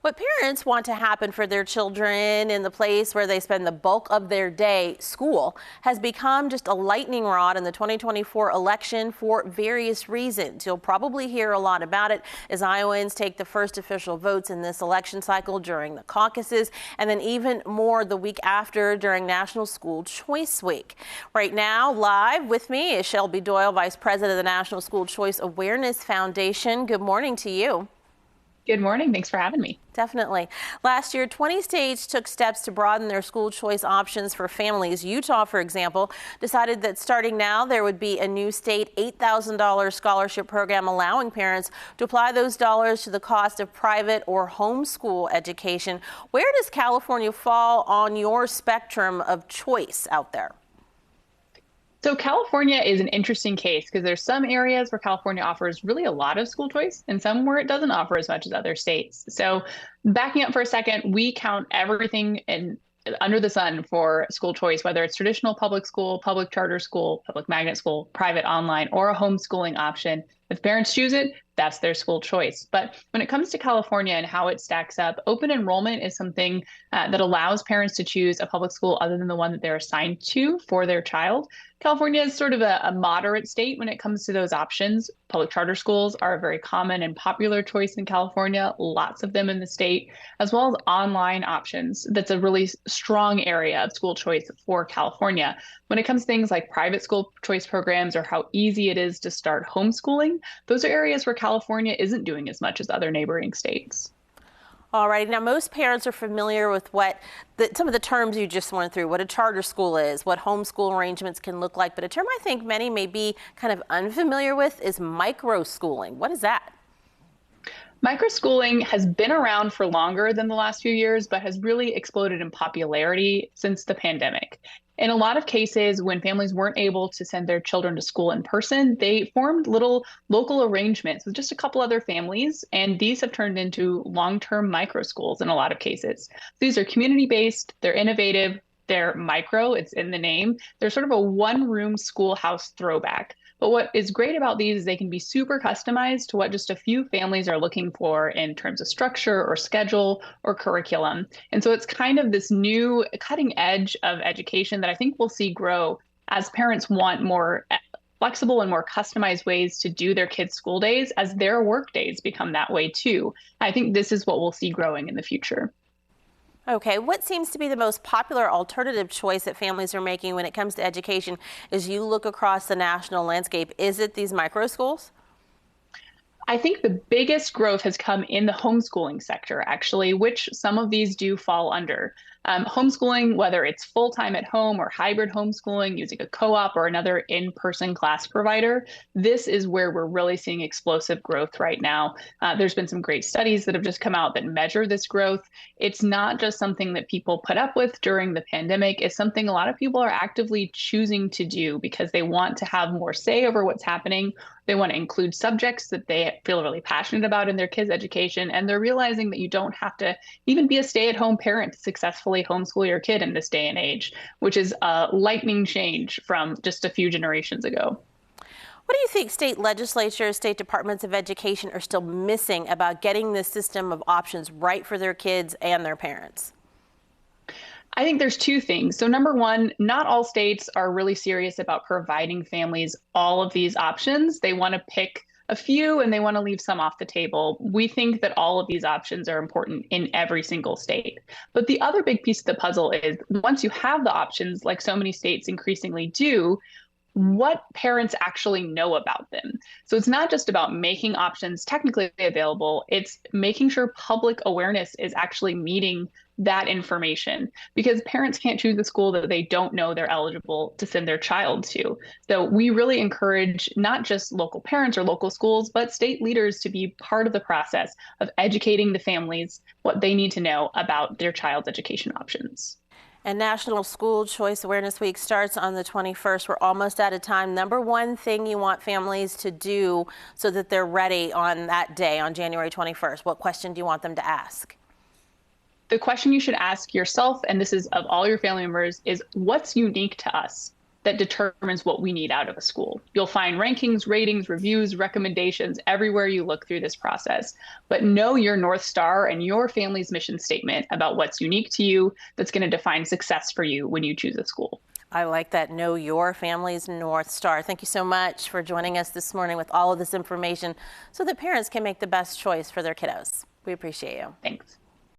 What parents want to happen for their children in the place where they spend the bulk of their day, school, has become just a lightning rod in the 2024 election for various reasons. You'll probably hear a lot about it as Iowans take the first official votes in this election cycle during the caucuses, and then even more the week after during National School Choice Week. Right now, live with me is Shelby Doyle, Vice President of the National School Choice Awareness Foundation. Good morning to you. Good morning. Thanks for having me. Definitely. Last year, 20 states took steps to broaden their school choice options for families. Utah, for example, decided that starting now there would be a new state $8,000 scholarship program allowing parents to apply those dollars to the cost of private or homeschool education. Where does California fall on your spectrum of choice out there? So California is an interesting case because there's some areas where California offers really a lot of school choice and some where it doesn't offer as much as other states. So backing up for a second, we count everything under the sun for school choice, whether it's traditional public school, public charter school, public magnet school, private online, or a homeschooling option. If parents choose it, that's their school choice. But when it comes to California and how it stacks up, open enrollment is something that allows parents to choose a public school other than the one that they're assigned to for their child. California is sort of a moderate state when it comes to those options. Public charter schools are a very common and popular choice in California, lots of them in the state, as well as online options. That's a really strong area of school choice for California. When it comes to things like private school choice programs or how easy it is to start homeschooling, those are areas where California isn't doing as much as other neighboring states. All right. Now, most parents are familiar with some of the terms you just went through, what a charter school is, what homeschool arrangements can look like. But a term I think many may be kind of unfamiliar with is microschooling. What is that? Microschooling has been around for longer than the last few years, but has really exploded in popularity since the pandemic. In a lot of cases, when families weren't able to send their children to school in person, they formed little local arrangements with just a couple other families, and these have turned into long-term micro schools in a lot of cases. These are community-based, they're innovative, they're micro, it's in the name. They're sort of a one-room schoolhouse throwback. But what is great about these is they can be super customized to what just a few families are looking for in terms of structure or schedule or curriculum. And so it's kind of this new cutting edge of education that I think we'll see grow as parents want more flexible and more customized ways to do their kids' school days as their work days become that way too. I think this is what we'll see growing in the future. Okay, what seems to be the most popular alternative choice that families are making when it comes to education as you look across the national landscape? Is it these micro schools? I think the biggest growth has come in the homeschooling sector, actually, which some of these do fall under. Homeschooling, whether it's full-time at home or hybrid homeschooling using a co-op or another in-person class provider, this is where we're really seeing explosive growth right now. There's been some great studies that have just come out that measure this growth. It's not just something that people put up with during the pandemic. It's something a lot of people are actively choosing to do because they want to have more say over what's happening. They want to include subjects that they feel really passionate about in their kids' education, and they're realizing that you don't have to even be a stay-at-home parent to successfully homeschool your kid in this day and age, which is a lightning change from just a few generations ago. What do you think state legislatures, state departments of education are still missing about getting this system of options right for their kids and their parents? I think there's two things. So number one, not all states are really serious about providing families all of these options. They want to pick a few and they want to leave some off the table. We think that all of these options are important in every single state. But the other big piece of the puzzle is once you have the options, like so many states increasingly do, what parents actually know about them. So it's not just about making options technically available, it's making sure public awareness is actually meeting that information, because parents can't choose a school that they don't know they're eligible to send their child to. So we really encourage not just local parents or local schools, but state leaders to be part of the process of educating the families what they need to know about their child's education options. And National School Choice Awareness Week starts on the 21st. We're almost out of time. Number one thing you want families to do so that they're ready on that day, on January 21st, what question do you want them to ask? The question you should ask yourself, and this is of all your family members, is what's unique to us? that determines what we need out of a school. You'll find rankings, ratings, reviews, recommendations everywhere you look through this process. But know your North Star and your family's mission statement about what's unique to you that's going to define success for you when you choose a school. I like that. Know your family's North Star. Thank you so much for joining us this morning with all of this information so that parents can make the best choice for their kiddos. We appreciate you. Thanks.